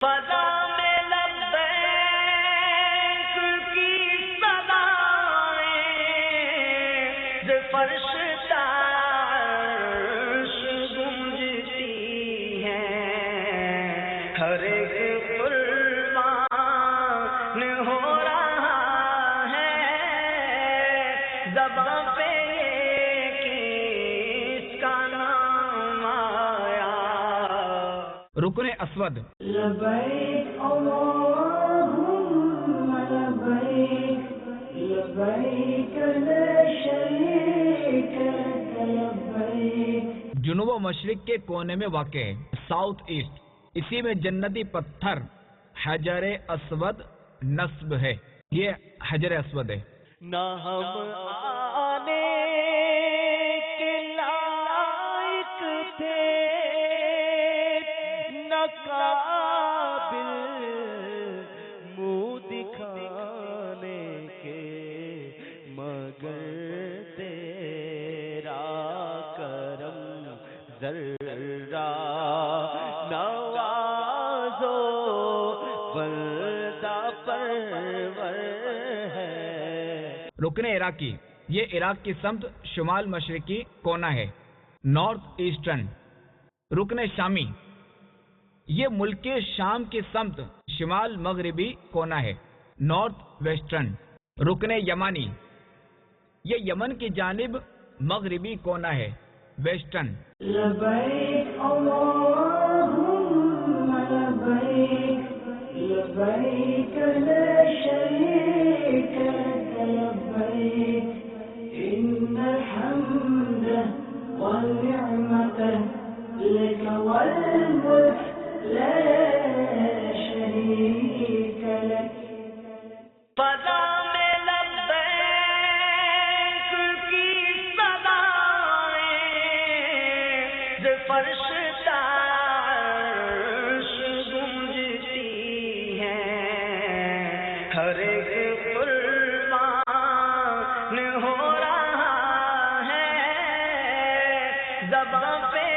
فضا میں لبیک کی صدائیں ز فرش عرش گونجتی ہیں، ہر ایک قربان ہو رہا ہے زباں پہ کس کا نام آیا۔ رکن اسود لبیک اللہم لبیک لبیک لا شریک لک لبیک، جنوب و مشرق کے کونے میں واقع ہے، ساؤتھ ایسٹ۔ اسی میں جنتی پتھر حجر اسود نصب ہے، یہ حجر اسود ہے۔ نہ ہم آنے کے لائق تھے، نہ قابل منہ دکھانے کے، مگر تیرا کرم ذرہ نواز و بندہ پرور ہے۔ رکن عراقی، یہ عراق کی سمت شمال مشرقی کونا ہے، نارتھ ایسٹرن۔ رکن شامی، یہ ملک شام کی سمت شمال مغربی کونا ہے، نارتھ ویسٹرن۔ رکن یمانی، یہ یمن کی جانب مغربی کونا ہے، ویسٹرن۔ لبیک اللہم لبیک لبیک لا شریک لک لبیک، ان الحمد والنعمت لک والملک لا شریک لک۔ فضا میں لبیک کی صدائیں ز فرش عرش گونجتی ہیں، ہر ایک قربان ہو رہا ہے زباں پہ